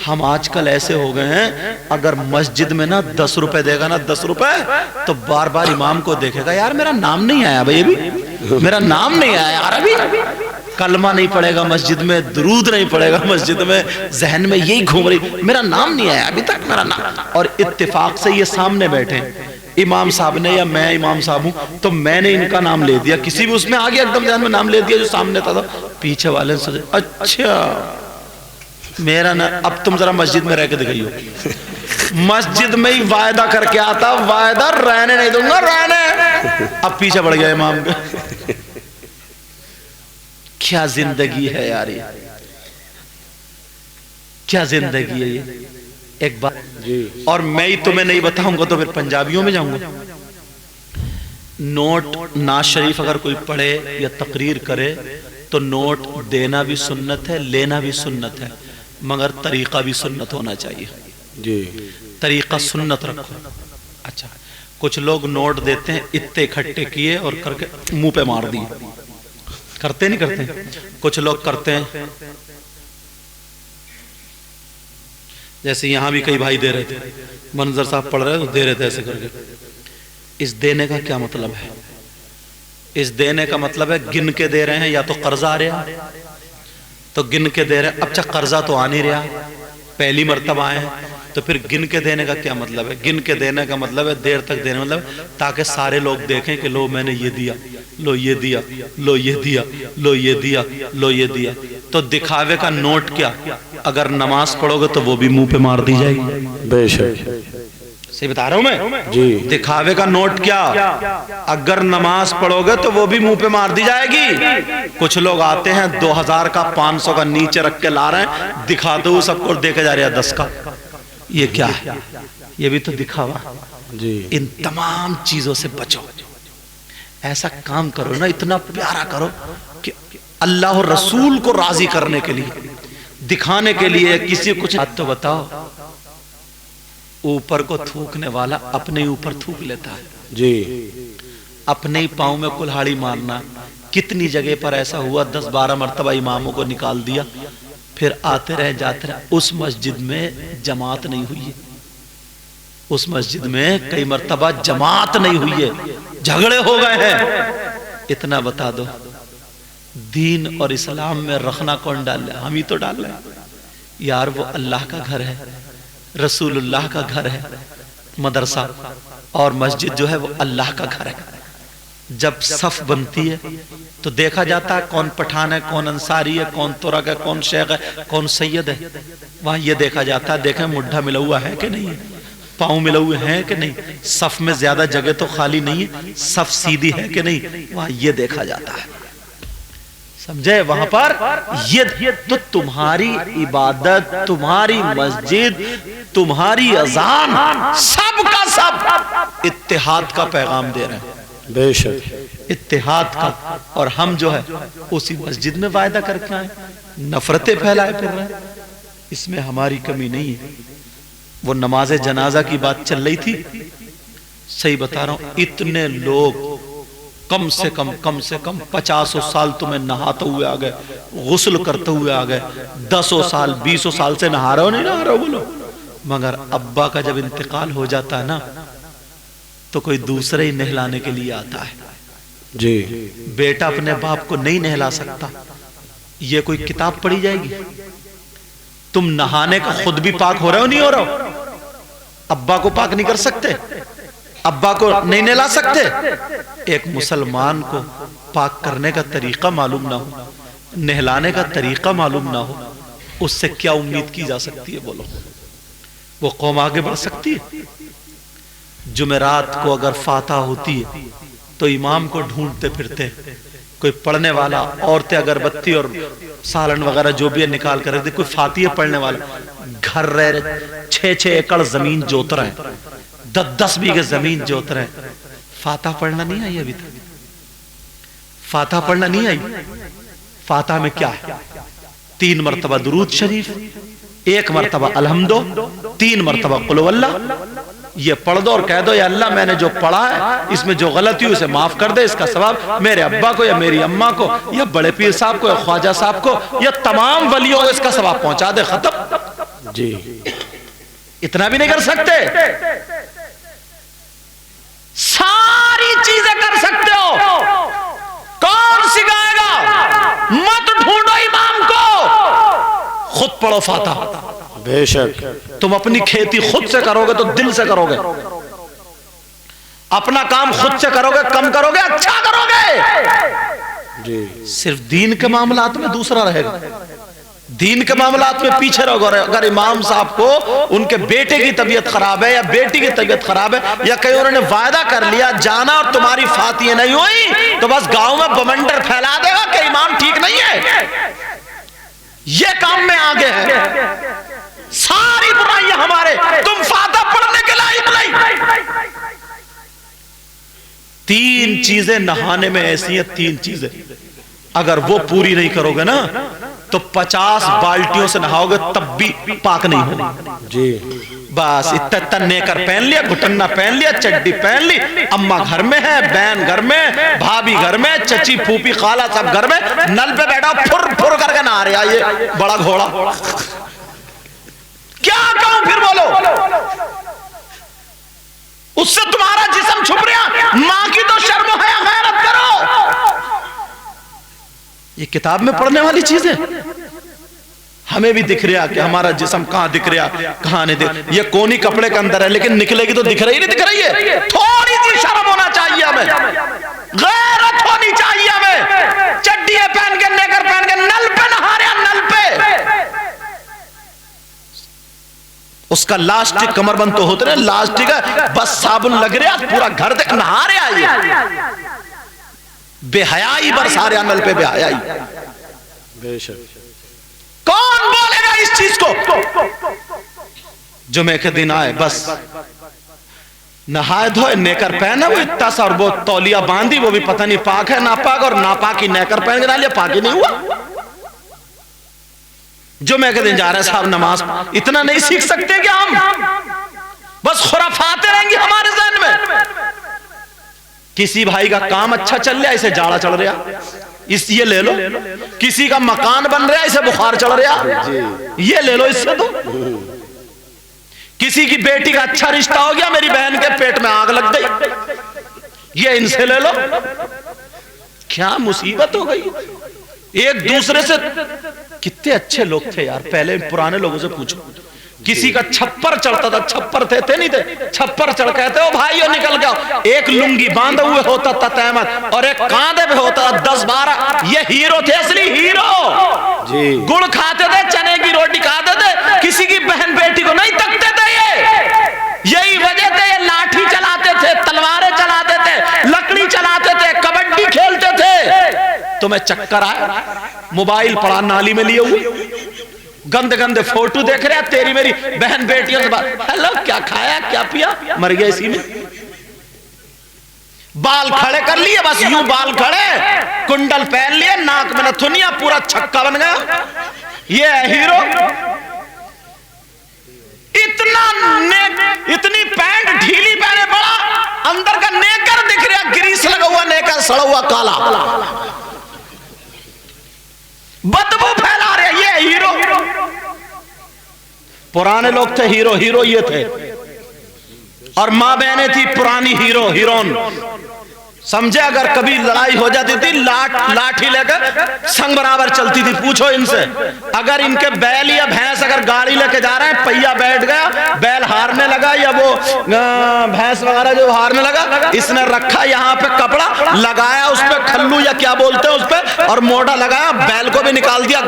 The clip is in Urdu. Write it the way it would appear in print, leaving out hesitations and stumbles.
ہم آج کل ایسے ہو گئے ہیں اگر مسجد میں نا 10 روپے دے گا نا 10 روپے تو بار بار امام کو دیکھے گا یار میرا نام نہیں آیا بھائی ابھی میرا نام نہیں آیا یار ابھی کلمہ نہیں پڑھے گا مسجد میں درود نہیں پڑھے گا مسجد میں ذہن میں یہی گھوم رہی میرا نام نہیں آیا ابھی تک میرا نام اور اتفاق سے یہ سامنے بیٹھے امام صاحب نے یا میں امام صاحب ہوں تو میں نے ان کا نام لے دیا کسی بھی اس میں آگے ایک دم ذہن میں نام لے دیا جو سامنے تھا پیچھے والے نے سوچا اچھا میرا نا اب تم ذرا مسجد میں رہ کے دکھائیو مسجد میں ہی وعدہ کر کے آتا وعدہ رہنے نہیں دوں گا رہنے اب پیچھے بڑھ گیا امام کا کیا زندگی ہے یار کیا زندگی ہے یہ ایک بات اور میں ہی تمہیں نہیں بتاؤں گا تو پھر پنجابیوں میں جاؤں گا نوٹ ناز شریف اگر کوئی پڑھے یا تقریر کرے تو نوٹ دینا بھی سنت ہے لینا بھی سنت ہے مگر طریقہ بھی سنت ہونا چاہیے جی طریقہ سنت رکھو اچھا کچھ لوگ نوٹ دیتے ہیں اتنے اکٹھے کیے اور کر کے منہ پہ مار دیے کرتے نہیں کرتے کچھ لوگ کرتے ہیں جیسے یہاں بھی کئی بھائی دے رہے تھے منظر صاحب پڑھ رہے تو دے رہے تھے ایسے کر کے اس دینے کا کیا مطلب ہے اس دینے کا مطلب ہے گن کے دے رہے ہیں یا تو قرضہ آ رہا تو گن کے دے رہے ہیں اچھا قرضہ تو آ نہیں رہا پہلی مرتبہ آئے ہیں تو پھر گن کے دینے کا کیا مطلب ہے گن کے دینے کا مطلب ہے دیر تک دینے مطلب تاکہ سارے لوگ دیکھیں کہ لو میں نے یہ دیا لو یہ دیا لو یہ دیا لو یہ دیا لو یہ دیا تو دکھاوے کا نوٹ کیا اگر نماز پڑھو گے تو وہ بھی منہ پہ مار دی جائے گی بے شک صحیح بتا رہا ہوں میں جی دکھاوے کا نوٹ کیا اگر نماز پڑھو گے تو وہ بھی منہ پہ مار دی جائے گی کچھ لوگ آتے ہیں 2000 کا 500 کا نیچے رکھ کے لا رہے ہیں دکھاتے ہوئے سب کو دیکھا جا رہا ہے 10 کا یہ کیا ہے یہ بھی تو دکھاوا جی ان تمام چیزوں سے بچو ایسا کام کرو نا اتنا پیارا کرو کہ اللہ اور رسول کو راضی کرنے کے لیے دکھانے کے لیے کسی کچھ بات تو بتاؤ اوپر کو تھوکنے والا اپنے اوپر تھوک لیتا ہے جی اپنے ہی پاؤں میں کلہاڑی مارنا کتنی جگہ پر ایسا ہوا 10-12 مرتبہ اماموں کو نکال دیا پھر آتے رہے جاتے رہے اس مسجد میں جماعت نہیں ہوئی ہے اس مسجد میں کئی مرتبہ جماعت نہیں ہوئی ہے جھگڑے ہو گئے ہیں اتنا بتا دو دین اور اسلام میں رکھنا کون ڈال رہا ہے ہم ہی تو ڈال رہے ہیں یار وہ اللہ کا گھر ہے رسول اللہ کا گھر ہے مدرسہ اور مسجد جو ہے وہ اللہ کا گھر ہے جب صف بنتی ہے تو دیکھا جاتا ہے کون پٹھان ہے کون انصاری ہے کون ترک ہے کون شیخ ہے کون سید ہے وہاں یہ دیکھا جاتا ہے دیکھیں مڈھا ملا ہوا ہے کہ نہیں ہے پاؤں ملا ہوئے ہیں کہ نہیں صف میں زیادہ جگہ تو خالی نہیں ہے صف سیدھی ہے کہ نہیں وہاں یہ دیکھا جاتا ہے سمجھے وہاں پر یہ تو تمہاری عبادت تمہاری مسجد تمہاری اذان سب کا سب اتحاد کا پیغام دے رہے ہیں بے شک اتحاد کا اور ہم جو ہے اسی مسجد میں وعدہ کر کے آئے نفرتیں پھیلائے پھر رہے ہیں اس میں ہماری کمی نہیں ہے وہ نماز جنازہ کی بات چل رہی تھی صحیح بتا رہا ہوں اتنے لوگ کم سے کم 50 سال تمہیں نہاتے ہوئے آ گئے غسل کرتے ہوئے آ گئے 10 سال 20 سال سے نہا رہے ہو نہیں نہا رہے ہو بولو مگر ابا کا جب انتقال ہو جاتا ہے نا تو کوئی دوسرے ہی نہلانے کے لیے آتا ہے جی بیٹا اپنے باپ کو نہیں نہلا سکتا یہ کوئی کتاب پڑھی جائے گی تم نہانے کا خود بھی پاک ہو رہے ہو نہیں ہو رہے ہو ابا کو پاک نہیں کر سکتے ابا کو نہیں نہلا سکتے ایک مسلمان کو پاک کرنے کا طریقہ معلوم نہ ہو نہلانے کا طریقہ معلوم نہ ہو اس سے کیا امید کی جا سکتی ہے بولو وہ قوم آگے بڑھ سکتی ہے جمعرات کو اگر فاتحہ ہوتی ہے تو امام کو ڈھونڈتے پھرتے کوئی پڑھنے والا عورتیں اگربتی اور سالن وغیرہ جو بھی نکال کر رہتے کوئی فاتحہ پڑھنے والا گھر رہ 6 ایکڑ زمین جوت رہے ہیں 10 بیگھے زمین جوت رہے ہیں فاتحہ پڑھنا نہیں آئی ابھی تک فاتحہ پڑھنا نہیں آئی فاتحہ میں کیا ہے 3 مرتبہ درود شریف 1 مرتبہ الحمدو 3 مرتبہ قل هو اللہ یہ پڑھ دو اور کہہ دو یا اللہ میں نے جو پڑھا ہے اس میں جو غلطی ہو اسے معاف کر دے اس کا ثواب میرے ابا کو یا میری اماں کو یا بڑے پیر صاحب کو یا خواجہ صاحب کو یا تمام ولیوں کو اس کا ثواب پہنچا دے ختم جی اتنا بھی نہیں کر سکتے، ساری چیزیں کر سکتے ہو، کون سکھائے گا؟ مت ڈھونڈو امام کو، خود پڑھو فاتحہ۔ بے شک تم اپنی کھیتی خود سے کرو گے تو دل سے کرو گے، اپنا کام خود سے کرو گے، کم کرو گے، اچھا کرو گے جی۔ صرف دین کے معاملات میں دوسرا رہے گا، دین کے معاملات میں پیچھے رہو گے۔ اگر امام صاحب کو ان کے بیٹے کی طبیعت خراب ہے یا بیٹی کی طبیعت خراب ہے، یا کہیں انہوں نے وعدہ کر لیا جانا اور تمہاری فاتحیں نہیں ہوئی، تو بس گاؤں میں بمنڈر پھیلا دے گا کہ امام ٹھیک نہیں ہے، یہ کام میں آگے ہے۔ ساری برائیاں ہمارے، تم فاتحہ پڑھنے کے لائق نہیں۔ تین چیزیں نہانے میں ایسی ہیں، تین چیزیں اگر وہ پوری نہیں کرو گے نا تو 50 بالٹیوں سے نہاؤ گے تب بھی پاک نہیں ہوگی جی۔ بس اتنا نیکر پہن لیا، گھٹنا پہن لیا، چڈی پہن لی، اماں گھر میں ہے، بہن گھر میں، بھابھی گھر میں، چچی پھوپھی خالہ سب گھر میں، نل پہ بیٹھا پھر پھر کر کے نہا رہا یہ بڑا گھوڑا، کیا کہوں پھر بولو؟ اس سے تمہارا جسم چھپ رہا، ماں کی تو شرم و حیا غیرت کرو۔ یہ کتاب میں پڑھنے والی چیزیں ہمیں بھی دکھ رہا کہ ہمارا جسم کہاں دکھ رہا کہاں نہیں دکھ، یہ کونی کپڑے کے اندر ہے لیکن نکلے گی تو دکھ رہی نہیں دکھ رہی ہے۔ تھوڑی سی شرم ہونا چاہیے ہمیں، غیرت ہونی چاہیے ہمیں۔ چڈیاں پہن کے، نیکر پہن کے نل پہ نہا رہا، نل پہ، اس کا لاسٹک کمر بند تو ہوتے رہے، لاسٹک ہے بس صابن لگ رہا، پورا گھر دیکھ نہا رہا، یہ بے حیائی برسا رہا نل پہ، بے حیائی۔ بے شک کون بولے گا اس چیز کو؟ جمعے کے دن آئے بس نہائے دھوئے، نیکر پہنا، وہ اتنا سا اور وہ تولیہ باندھی، وہ بھی پتہ نہیں پاک ہے ناپاک، اور ناپاکی نیکر پہن کے نہ لیا، پاکی نہیں ہوا۔ جمعے کے دن جا رہے صاحب نماز، اتنا نہیں سیکھ سکتے کہ ہم بس خرافاتیں رہیں گی ہمارے ذہن میں؟ کسی بھائی کا کام اچھا چل رہا ہے، اسے جاڑا چڑھ رہا، اس یہ لے لو۔ کسی کا مکان بن رہا ہے، اسے بخار چڑھ رہا، یہ لے لو اس سے۔ تو کسی کی بیٹی کا اچھا رشتہ ہو گیا، میری بہن کے پیٹ میں آگ لگ گئی، یہ ان سے لے لو۔ کیا مصیبت ہو گئی! ایک دوسرے سے کتنے اچھے لوگ تھے یار، پہلے پرانے لوگوں سے پوچھو، کسی کا چھپر چڑھتا تھا، چھپر تھے نہیں تھے، چھپر چڑھ کہتے ہو بھائیو نکل گیا، ایک لنگی باندھے ہوئے ہوتا تھا تیمن، اور ایک کاندھے پہ ہوتا تھا 10-12، یہ ہیرو تھے، اصلی ہیرو جی۔ گڑ کھاتے تھے، چنے کی روٹی کھاتے تھے، کسی کی بہن بیٹی کو نہیں تکتے تھے، یہی وجہ تھے یہ لاٹھی چلاتے تھے، تلواریں چلاتے تھے، لکڑی چلاتے تھے، کبڈی کھیلتے تھے۔ تمہیں چکر آئے، موبائل پڑا نالی میں لیے ہوئے، گندے گندے فوٹو دیکھ رہے ہیں، تیری میری بہن بیٹیوں سے بات، ہیلو کیا کھایا کیا پیا، مر گیا اسی میں۔ بال کھڑے کر لیے، بس یوں بال کھڑے، کنڈل پہن لیے، ناک میں نتھنیا، پورا چھکا بن گیا، یہ ہے ہیرو۔ اتنی پینٹ ڈھیلی پہنے پڑا، اندر کا نیکر دکھ رہا، گریس لگا ہوا نیکر، سڑا ہوا کالا، بدبو پھیلا رہے، یہ ہیرو۔ پرانے لوگ تھے ہیرو، ہیرو یہ تھے، اور ماں بہنیں تھی پرانی ہیرو، ہیرون، سمجھے؟ اگر کبھی لڑائی ہو جاتی تھی لاٹھی لے کر سنگ برابر چلتی تھی۔ پوچھو ان سے، اگر ان کے بیل یا بھینس اگر گاڑی لے کے جا رہے ہیں، پہیا بیٹھ گیا، بیل ہارنے لگا، یا وہ بھینس وغیرہ جو ہارنے لگا، اس نے رکھا یہاں پہ کپڑا، لگایا اس پہ کھلو یا کیا بولتے ہیں اس پہ، اور موڑا لگایا، بیل کو بھی نکال دیا۔